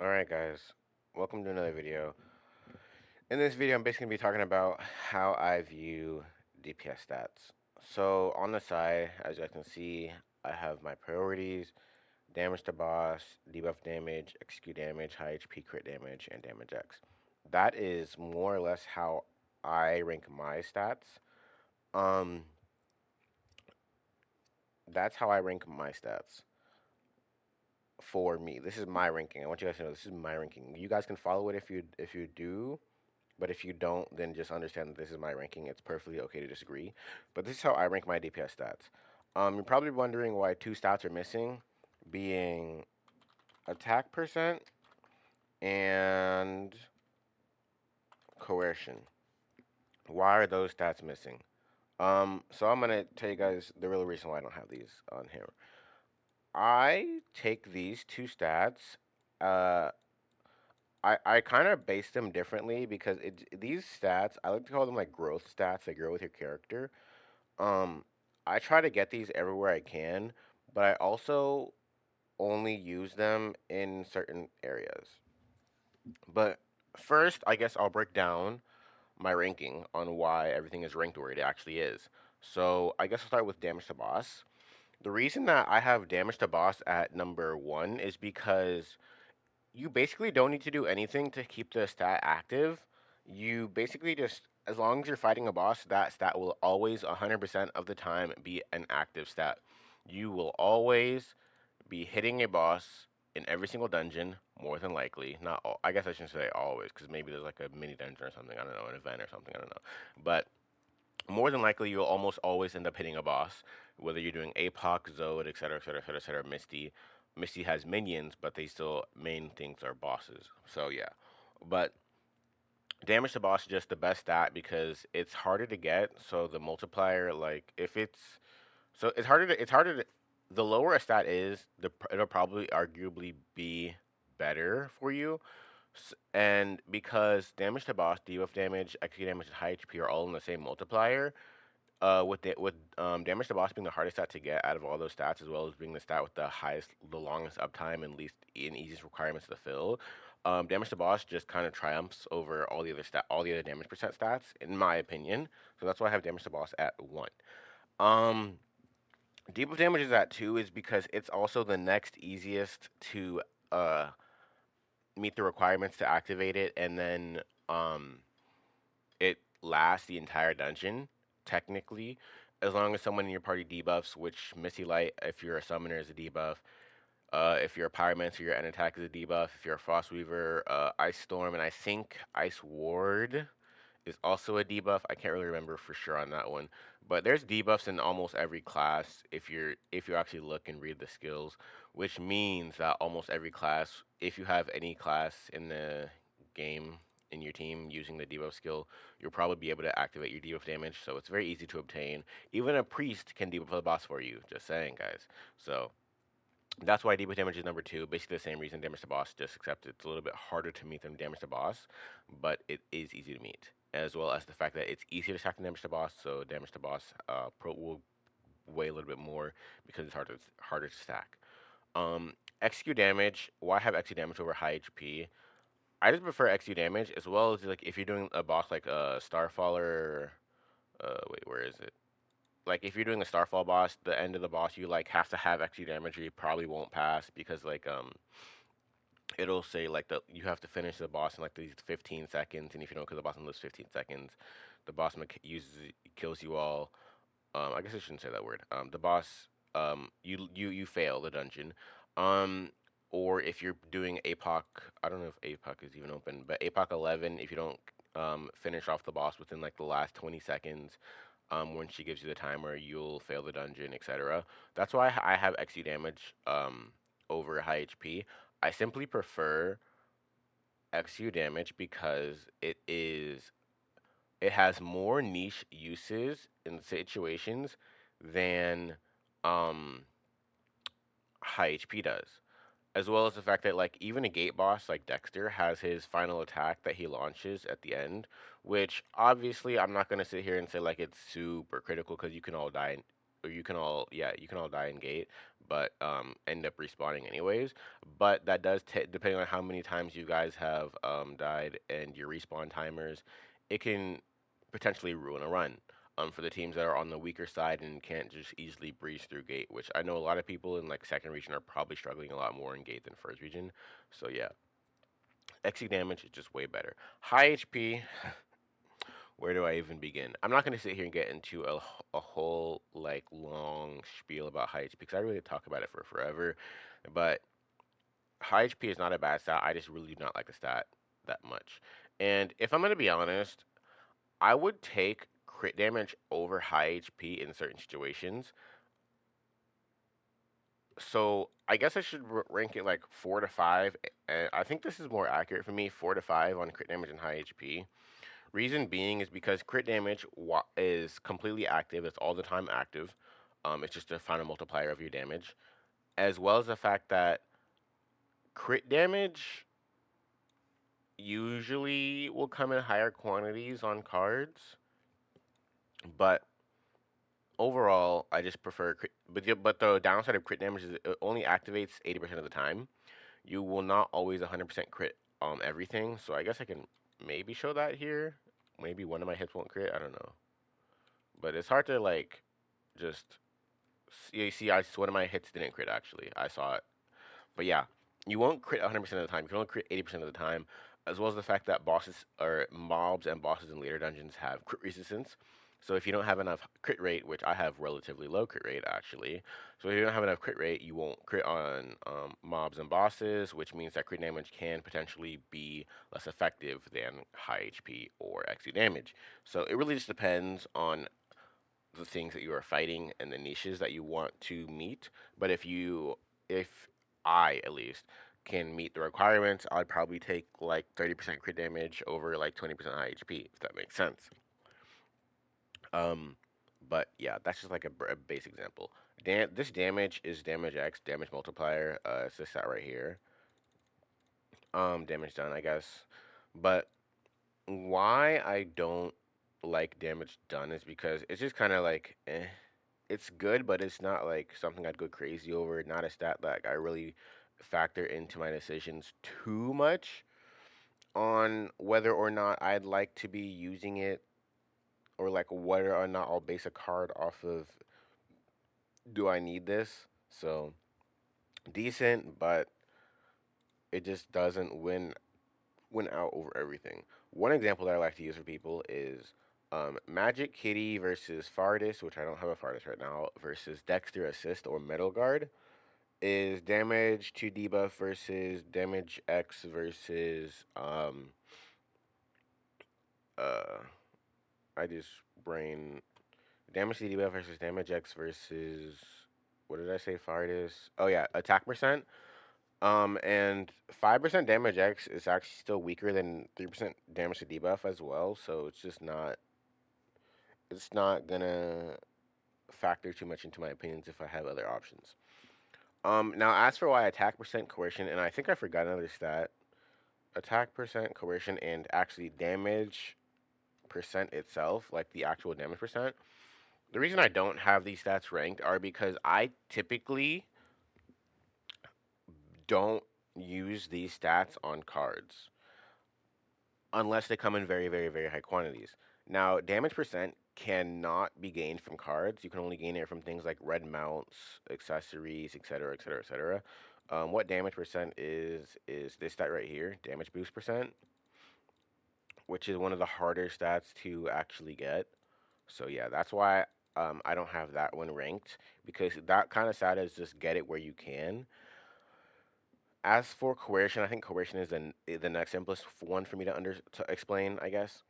Alright guys, welcome to another video. In this video I'm basically going to be talking about how I view DPS stats. So on the side, as you guys can see, I have my priorities: damage to boss, debuff damage, execute damage, high HP crit damage, and damage X. That is more or less how I rank my stats. Um, that's how I rank my stats for me. This is my ranking. I want you guys to know this is my ranking. You guys can follow it if you do. But if you don't, then just understand that this is my ranking. It's perfectly okay to disagree. But this is how I rank my DPS stats. You're probably wondering why two stats are missing, being attack percent and coercion. Why are those stats missing? So I'm gonna tell you guys the real reason why I don't have these on here. I take these two stats. Uh, I kind of base them differently because these stats I like to call them like growth stats. They grow with your character. Um, I try to get these everywhere I can, but I also only use them in certain areas. But first, I guess I'll break down my ranking on why everything is ranked where it actually is. So I guess I'll start with damage to boss. The reason that I have damage to boss at number one is because you basically don't need to do anything to keep the stat active. You basically just, as long as you're fighting a boss, that stat will always 100% of the time be an active stat. You will always be hitting a boss in every single dungeon, more than likely. Not all, I guess I shouldn't say always, because maybe there's like a mini dungeon or something. I don't know, an event or something. I don't know. But more than likely, you'll almost always end up hitting a boss, whether you're doing APOC, Zode, etc., etc., etc., etc. Misty. Misty has minions, but they still main things are bosses. So yeah, but damage to boss is just the best stat because it's harder to get. So the multiplier, like if it's so it's harder to the lower a stat is, it'll probably arguably be better for you. And because damage to boss, debuff damage, execute damage, and high HP are all in the same multiplier, with damage to boss being the hardest stat to get out of all those stats, as well as being the stat with the longest uptime and least and easiest requirements to fill, damage to boss just kind of triumphs over all the other damage percent stats, in my opinion. So that's why I have damage to boss at one. Um, debuff damage is at two, is because it's also the next easiest to uh meet the requirements to activate it, and then um it lasts the entire dungeon, technically, as long as someone in your party debuffs, which Misty Light, if you're a summoner, is a debuff. If you're a pyromancer, your end attack is a debuff. If you're a frostweaver, Ice Storm, and I think Ice Ward is also a debuff. I can't really remember for sure on that one, but there's debuffs in almost every class if you actually look and read the skills, which means that almost every class, if you have any class in the game in your team using the debuff skill, you'll probably be able to activate your debuff damage. So it's very easy to obtain. Even a priest can debuff the boss for you. Just saying, guys. So that's why debuff damage is number two. Basically the same reason damage to boss, just except it's a little bit harder to meet than damage to boss, but it is easy to meet. As well as the fact that it's easier to stack than damage to boss, so damage to boss will weigh a little bit more because it's harder to stack. Um, XQ damage. Why have XQ damage over high HP? I just prefer XQ damage, as well as like if you're doing a boss like a Starfaller. Wait, where is it? Like if you're doing a Starfall boss, the end of the boss, you like have to have XP damage, or you probably won't pass because like it'll say like you have to finish the boss in like these 15 seconds, and if you don't kill the boss in those 15 seconds, the boss kills you all. I guess I shouldn't say that word. The boss you fail the dungeon. Um, or if you're doing APOC, I don't know if APOC is even open, but APOC 11, if you don't finish off the boss within like the last 20 seconds, when she gives you the timer, you'll fail the dungeon, etc. That's why I have XP damage over high HP. I simply prefer XU damage because it has more niche uses in situations than um, high HP does. As well as the fact that like even a gate boss like Dexter has his final attack that he launches at the end, which obviously I'm not gonna sit here and say like it's super critical because you can all die or you can all, yeah, you can all die in gate, but end up respawning anyways. But that does depending on how many times you guys have died and your respawn timers, it can potentially ruin a run. For the teams that are on the weaker side and can't just easily breeze through gate, which I know a lot of people in like second region are probably struggling a lot more in gate than first region. So yeah, XC damage is just way better. High HP, where do I even begin? I'm not going to sit here and get into a whole like long spiel about high HP because I really talk about it for forever. But high HP is not a bad stat. I just really do not like the stat that much. And if I'm going to be honest, I would take crit damage over high HP in certain situations. So I guess I should rank it like 4 to 5. And I think this is more accurate for me, 4 to 5 on crit damage and high HP. Reason being is because crit damage is completely active. It's all the time active. It's just a final multiplier of your damage, as well as the fact that crit damage usually will come in higher quantities on cards. But overall, I just prefer crit. But the downside of crit damage is it only activates 80% of the time. You will not always 100% crit everything. So I guess I can maybe show that here. Maybe one of my hits won't crit. I don't know. But it's hard to like just you see. One of my hits didn't crit actually. I saw it. But yeah, you won't crit 100% of the time. You can only crit 80% of the time, as well as the fact that bosses or mobs and bosses in later dungeons have crit resistance. So if you don't have enough crit rate, which I have relatively low crit rate actually, so if you don't have enough crit rate, you won't crit on mobs and bosses, which means that crit damage can potentially be less effective than high HP or XP damage. So it really just depends on the things that you are fighting and the niches that you want to meet. But if I at least can meet the requirements, I'd probably take like 30% crit damage over like 20% high HP, if that makes sense. Um, but yeah, that's just like a base example. This damage is damage X, damage multiplier. It's this stat right here. Damage done, I guess. But why I don't like damage done is because it's just kind of like, it's good, but it's not like something I'd go crazy over. Not a stat that I really factor into my decisions too much on whether or not I'd like to be using it, or like whether or not I'll base a card off of do I need this. So decent, but it just doesn't win out over everything. One example that I like to use for people is Magic Kitty versus Fardis, which I don't have a Fardis right now, versus Dexter Assist or Metal Guard. Is damage to debuff versus damage X versus uh I just brain damage to debuff versus damage X versus what did I say fart is? Oh yeah, attack percent. And 5% damage X is actually still weaker than 3% damage to debuff as well, so it's not gonna factor too much into my opinions if I have other options. Now as for why attack percent coercion, and I think I forgot another stat. Attack percent, coercion, and actually damage percent itself, like the actual damage percent. The reason I don't have these stats ranked are because I typically don't use these stats on cards unless they come in very, very, very high quantities. Now, damage percent cannot be gained from cards. You can only gain it from things like red mounts, accessories, etc., etc., etc. What damage percent is this stat right here, damage boost percent, which is one of the harder stats to actually get. So yeah, that's why I don't have that one ranked because that kind of stat is just get it where you can. As for coercion, I think coercion is the next simplest one for me to explain, I guess.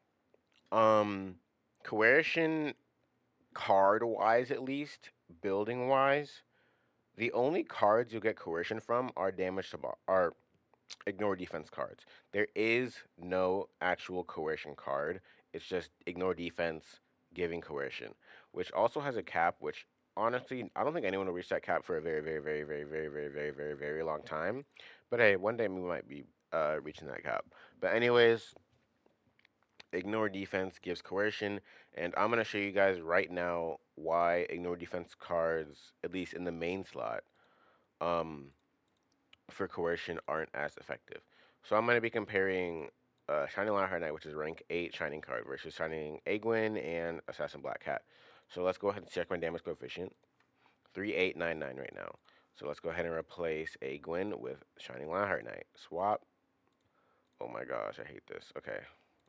Um, Coercion card wise, at least building wise, the only cards you'll get coercion from are are ignore defense cards. There is no actual coercion card. It's just ignore defense, giving coercion, which also has a cap. Which honestly, I don't think anyone will reach that cap for a very, very, very, very, very, very, very, very, very long time. But hey, one day we might be reaching that cap. But anyways, Ignore defense gives coercion, and I'm gonna show you guys right now why ignore defense cards, at least in the main slot, um, for coercion aren't as effective. So I'm gonna be comparing Shining Lionheart Knight, which is rank 8 Shining card, versus Shining Egwin and Assassin Black Cat. So let's go ahead and check my damage coefficient. 3899 right now. So let's go ahead and replace Egwin with Shining Lionheart Knight. Swap. Oh my gosh, I hate this. Okay,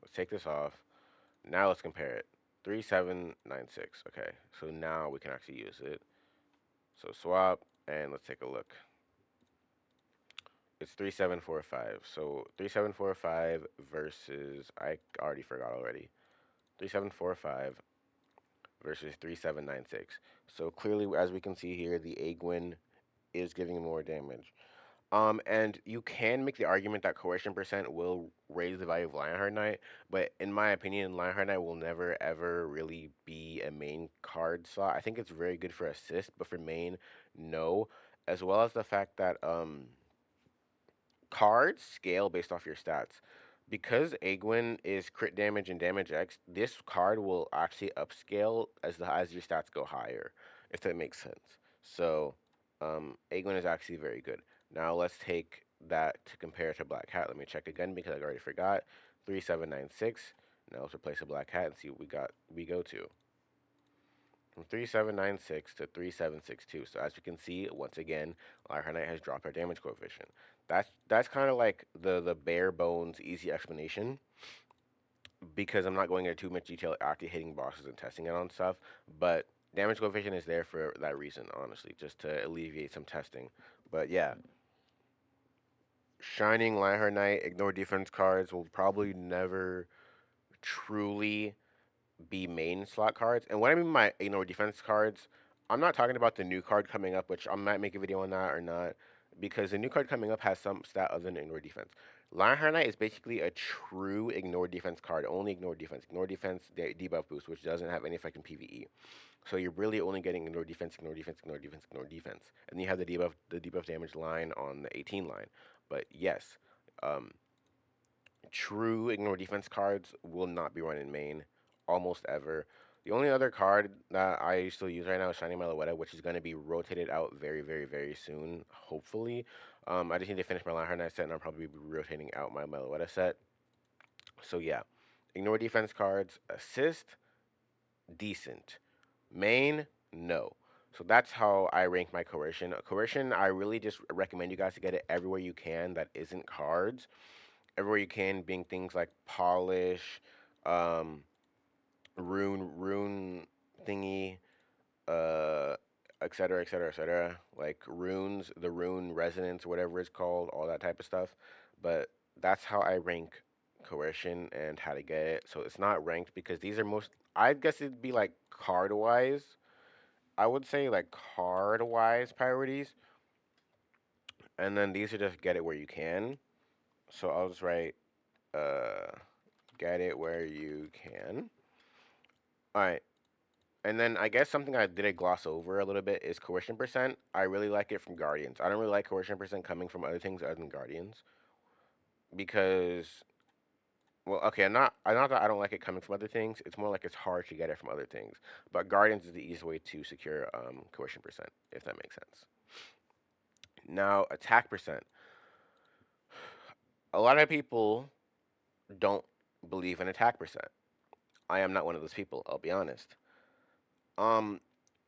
let's take this off. Now let's compare it. 3796. Okay, so now we can actually use it. So swap, and let's take a look. It's 3745. So 3745 versus, I already forgot already. 3745 versus 3796. So clearly, as we can see here, the Egwin is giving more damage. And you can make the argument that coercion percent will raise the value of Lionheart Knight, but in my opinion, Lionheart Knight will never ever really be a main card slot. I think it's very good for assist, but for main, no. As well as the fact that cards scale based off your stats. Because Egwin is crit damage and damage X, this card will actually upscale as your stats go higher, if that makes sense. So, Egwin is actually very good. Now let's take that to compare to Black Hat. Let me check again because I already forgot. 3796. Now let's replace a Black Hat and see what we go to. From 3796 to 3762. So as you can see, once again, Lionheart Knight has dropped our damage coefficient. That's kind of like the bare bones easy explanation, because I'm not going into too much detail actually hitting bosses and testing it on stuff, but damage coefficient is there for that reason, honestly, just to alleviate some testing. But yeah, Shining Lionheart Knight, ignore defense cards will probably never truly be main slot cards. And when I mean my ignore defense cards, I'm not talking about the new card coming up, which I might make a video on that or not, because the new card coming up has some stat other than ignore defense. Lionheart Knight is basically a true ignore defense card, only ignore defense. Ignore defense debuff boost, which doesn't have any effect in PvE. So you're really only getting ignore defense, ignore defense, ignore defense, ignore defense. And then you have the debuff damage line on the 18 line. But yes, um, true ignore defense cards will not be run in main almost ever. The only other card that I still use right now is Shining Meloetta, which is going to be rotated out very, very, very soon, hopefully. I just need to finish my Lionheart Knight set, and I'll probably be rotating out my Meloetta set. So yeah, ignore defense cards, assist, decent. Main, no. So that's how I rank my coercion. Coercion, I really just recommend you guys to get it everywhere you can that isn't cards. Everywhere you can, being things like polish, um, rune thingy, uh, et cetera, et cetera, et cetera. Like runes, the rune resonance, whatever it's called, all that type of stuff. But that's how I rank coercion and how to get it. So it's not ranked because these are most. I guess it'd be like card wise. I would say like card wise priorities, and then these are just get it where you can. So I'll just write uh, get it where you can. All right. And then I guess something I did gloss over a little bit is coercion percent. I really like it from Guardians. I don't really like coercion percent coming from other things other than Guardians because, well, okay, I'm not that I don't like it coming from other things. It's more like it's hard to get it from other things. But Guardians is the easiest way to secure coercion percent, if that makes sense. Now attack percent. A lot of people don't believe in attack percent. I am not one of those people. I'll be honest. Um,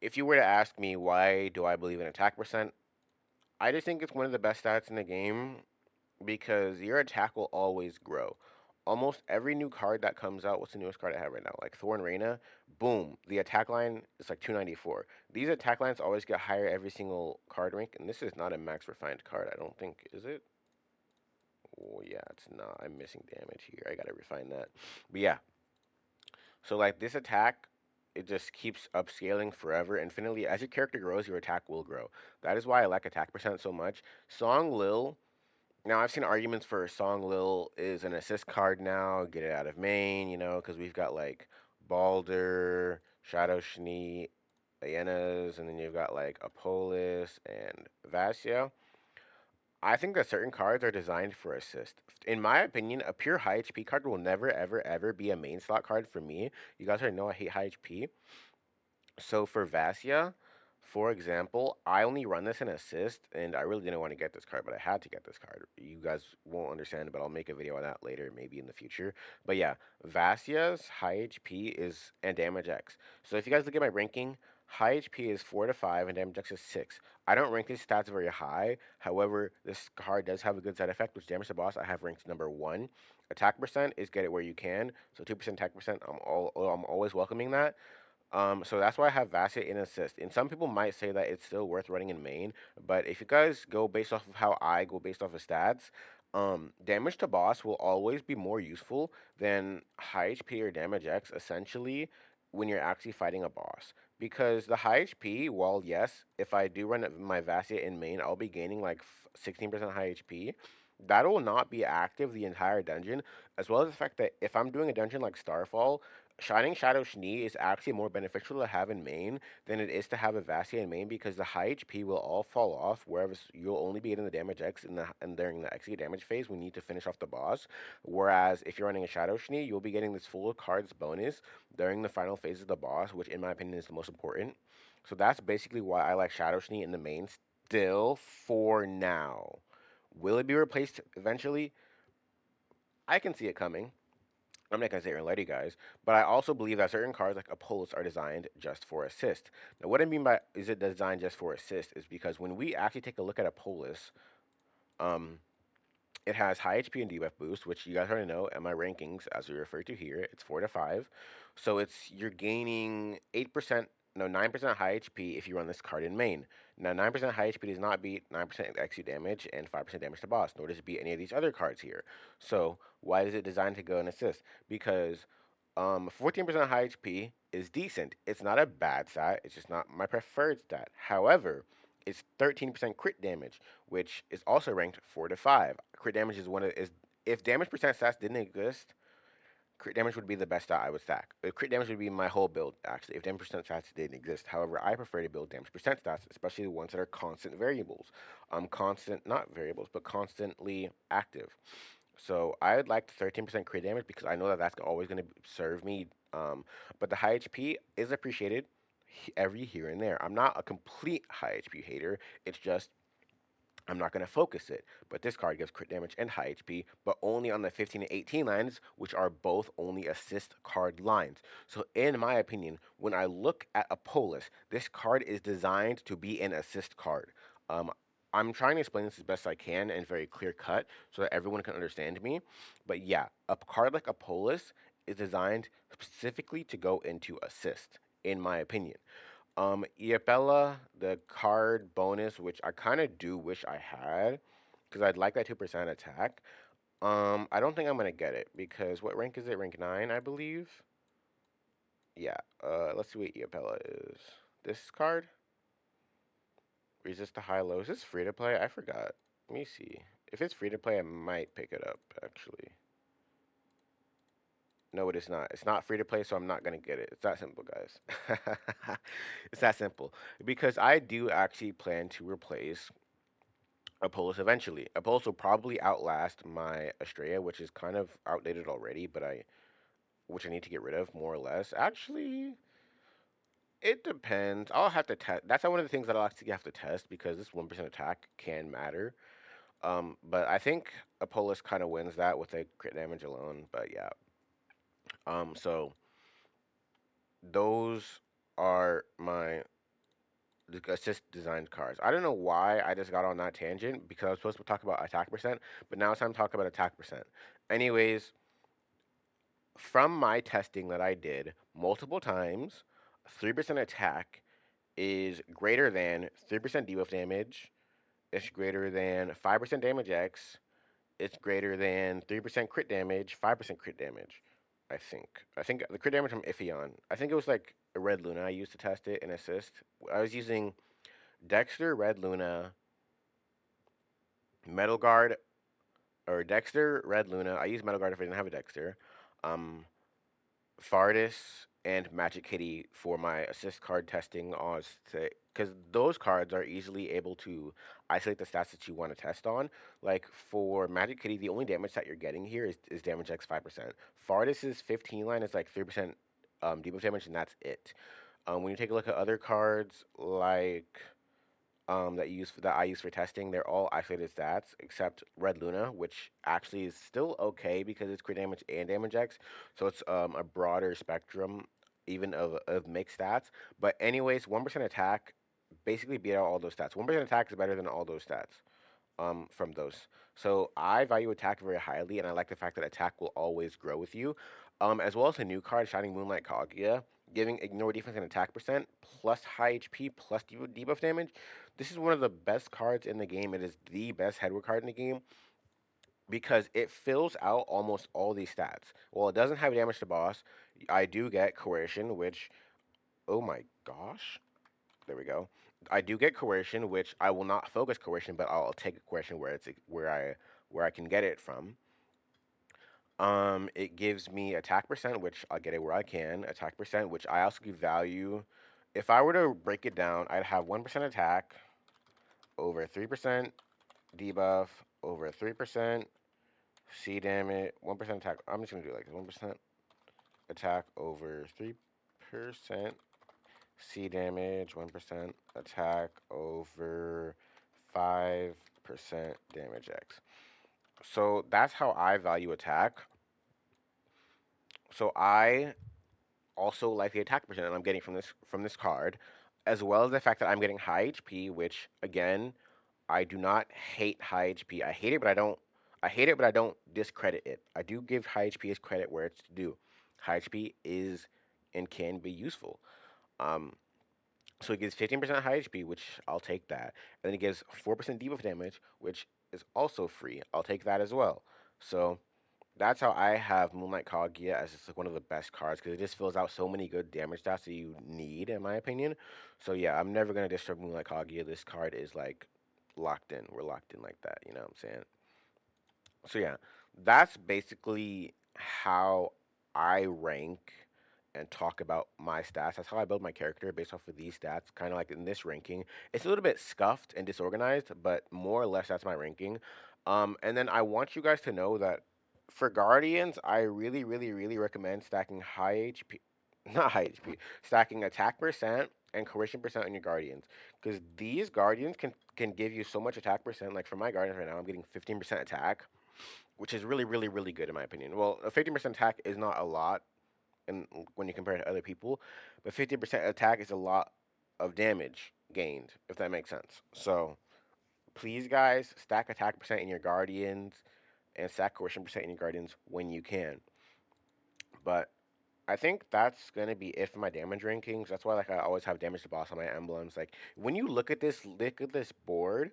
if you were to ask me why do I believe in attack percent, I just think it's one of the best stats in the game because your attack will always grow. Almost every new card that comes out, what's the newest card I have right now? Like Thorn Reina, boom, the attack line is like 294. These attack lines always get higher every single card rank, and this is not a max refined card, I don't think, is it? Oh yeah, it's not. I'm missing damage here. I gotta refine that. But yeah, so like this attack, it just keeps upscaling forever, infinitely. As your character grows, your attack will grow. That is why I like attack percent so much. Song Lil. Now I've seen arguments for Song Lil is an assist card now. Get it out of main, because we've got like Balder, Shadow Shni, Aenas, and then you've got like Apolis and Vasya. I think that certain cards are designed for assist. In my opinion, a pure high HP card will never, ever, ever be a main slot card for me. You guys already know I hate high HP. So for Vasia, for example, I only run this in assist, and I really didn't want to get this card, but I had to get this card. You guys won't understand, but I'll make a video on that later, maybe in the future. But yeah, Vasia's high HP is and damage X. So if you guys look at my ranking, high HP is 4 to 5 and damage X is 6. I don't rank these stats very high. However, this card does have a good side effect, which damage the boss I have ranked number 1. Attack percent is get it where you can. So 2% attack percent, I'm always welcoming that. So that's why I have Vasia in assist. And some people might say that it's still worth running in main, but if you guys go based off of how I go based off of stats, damage to boss will always be more useful than high HP or damage X essentially when you're actually fighting a boss. Because the high HP, well, yes, if I do run my Vasia in main, I'll be gaining like 16% high HP. That will not be active the entire dungeon, as well as the fact that if I'm doing a dungeon like Starfall, Shining Shadow Schnee is actually more beneficial to have in main than it is to have a Vasia in main because the high HP will all fall off, whereas you'll only be getting the damage X and during the XE damage phase when you need to finish off the boss. Whereas if you're running a Shadow Schnee, you'll be getting this full cards bonus during the final phase of the boss, which in my opinion is the most important. So that's basically why I like Shadow Schnee in the main still for now. Will it be replaced eventually? I can see it coming. I'm not gonna sit here and lie to you guys, but I also believe that certain cards like Apollos are designed just for assist. Now, what I mean by is it designed just for assist is because when we actually take a look at Apollos, um, it has high HP and debuff boost, which you guys already know at my rankings, as we refer to here. It's 4 to 5, so it's you're gaining 8%, no 9% high HP if you run this card in main. Now 9% high HP does not beat 9% XU damage and 5% damage to boss, nor does it beat any of these other cards here. So why is it designed to go and assist? Because 14% high HP is decent. It's not a bad stat. It's just not my preferred stat. However, it's 13% crit damage, which is also ranked 4 to 5. Crit damage is one of is if damage percent stats didn't exist, crit damage would be the best stat I would stack. Crit damage would be my whole build actually if damage percent stats didn't exist. However, I prefer to build damage percent stats, especially the ones that are constant variables. Constant not variables, but constantly active. So I would like the 13% crit damage because I know that that's always going to serve me. But the high HP is appreciated every here and there. I'm not a complete high HP hater. It's just I'm not going to focus it. But this card gives crit damage and high HP, but only on the 15 and 18 lines, which are both only assist card lines. So, in my opinion, when I look at a Polis, this card is designed to be an assist card. Um, I'm trying to explain this as best I can and very clear cut so that everyone can understand me. But yeah, a card like a Polis is designed specifically to go into assist, in my opinion. Iapella, the card bonus, which I kind of do wish I had, because I'd like that 2% attack. I don't think I'm gonna get it because what rank is it? Rank 9, I believe. Yeah. Let's see what Iapella is. This card, resist to high low. Is this free to play? I forgot. Let me see. If it's free to play, I might pick it up actually. No, it is not. It's not free to play, so I'm not gonna get it. It's that simple, guys. It's that simple. Because I do actually plan to replace Apollos eventually. Apollos will probably outlast my Estrella, which is kind of outdated already, but which I need to get rid of more or less. Actually, it depends. I'll have to test. That's one of the things that I'll actually have to test because this 1% attack can matter. But I think Apollos kind of wins that with a crit damage alone. But yeah. So those are my assist designed cards. I don't know why I just got on that tangent because I was supposed to talk about attack percent, but now it's time to talk about attack percent. Anyways, from my testing that I did multiple times, 3% attack is greater than 3% debuff damage, it's greater than 5% damage X, it's greater than 3% crit damage, 5% crit damage. I think. I think the crit damage I'm iffy on. I think it was like a Red Luna I used to test it and assist. I was using Dexter, Red Luna, Metal Guard, or Dexter, Red Luna. I use Metal Guard if I didn't have a Dexter. Um, Fardis, and Magic Kitty for my assist card testing on, because those cards are easily able to isolate the stats that you want to test on. Like for Magic Kitty, the only damage that you're getting here is damage X 5%. Fardis's 15 line is like 3% debuff damage, and that's it. When you take a look at other cards like that I use for testing, they're all isolated stats except Red Luna, which actually is still okay because it's crit damage and damage X, so it's a broader spectrum even of mixed stats. But anyways, 1% attack basically beat out all those stats. 1% attack is better than all those stats from those. So I value attack very highly, and I like the fact that attack will always grow with you. As well as a new card, Shining Moonlight Kaguya, giving ignore defense and attack percent plus high HP plus debuff damage. This is one of the best cards in the game. It is the best headward card in the game because it fills out almost all these stats. Well, it doesn't have damage to boss. I do get Coercion, which, oh my gosh, there we go. I do get Coercion, which I will not focus Coercion, but I'll take a Coercion where I can get it from. It gives me attack percent, which I'll get it where I can. Attack percent, which I also give value. If I were to break it down, I'd have 1% attack over 3% debuff over 3% C damage, 1% attack. I'm just gonna do it like this: 1% attack over 3% C damage, 1% attack over 5% damage X. So that's how I value attack. So I also like the attack percent that I'm getting from this card, as well as the fact that I'm getting high HP, which again, I do not hate high HP. I hate it, but I don't. I hate it, but I don't discredit it. I do give high HP its credit where it's due. High HP is and can be useful. Um, so it gives 15% high HP, which I'll take that. And then it gives 4% debuff damage, which is also free. I'll take that as well. So that's how I have Moonlight Kaguya as just like one of the best cards because it just fills out so many good damage stats that you need, in my opinion. So yeah, I'm never gonna disturb Moonlight Kaguya. This card is like locked in. We're locked in like that. You know what I'm saying? So yeah, that's basically how I rank and talk about my stats. That's how I build my character based off of these stats. Kind of like in this ranking, it's a little bit scuffed and disorganized, but more or less that's my ranking. And then I want you guys to know that for Guardians, I really, really, really recommend stacking high HP, not high HP, stacking attack percent and coercion percent on your Guardians, because these Guardians can give you so much attack percent. Like for my Guardians right now, I'm getting 15% attack, which is really, really, really good in my opinion. Well, a 15% attack is not a lot, and when you compare it to other people, but 50% attack is a lot of damage gained, if that makes sense. So please, guys, stack attack percent in your Guardians and stack coercion percent in your Guardians when you can. But I think that's gonna be it for my damage rankings. That's why like I always have damage to boss on my emblems. Like when you look at this board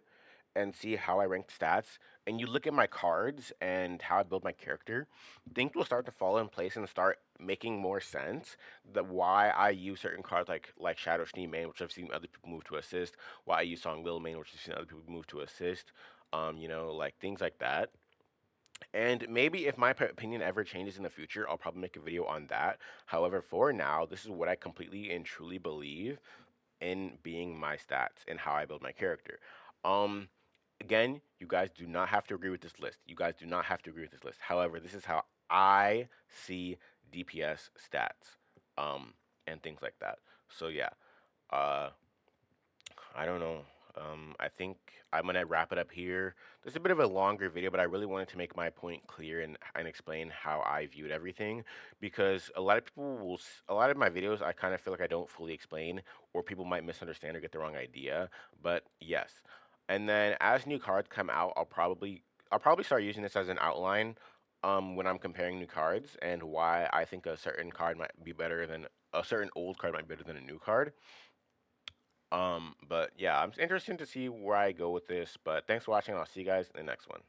and see how I rank stats, and you look at my cards and how I build my character, things will start to fall in place and start making more sense. That why I use certain cards like Shadow Sneak main, which I've seen other people move to assist. Why I use Song Lil main, which I've seen other people move to assist. Like things like that. And maybe if my opinion ever changes in the future, I'll probably make a video on that. However, for now, this is what I completely and truly believe in being my stats and how I build my character. Um, Again, you guys do not have to agree with this list. You guys do not have to agree with this list. However, this is how I see DPS stats, and things like that. So yeah, uh, I don't know. I think I'm gonna wrap it up here. This is a bit of a longer video, but I really wanted to make my point clear and explain how I viewed everything because a lot of people a lot of my videos I kind of feel like I don't fully explain or people might misunderstand or get the wrong idea. But yes, and then as new cards come out, I'll probably start using this as an outline when I'm comparing new cards and why I think a certain card might be better than a certain old card might be better than a new card. But yeah, I'm interested to see where I go with this. But thanks for watching. I'll see you guys in the next one.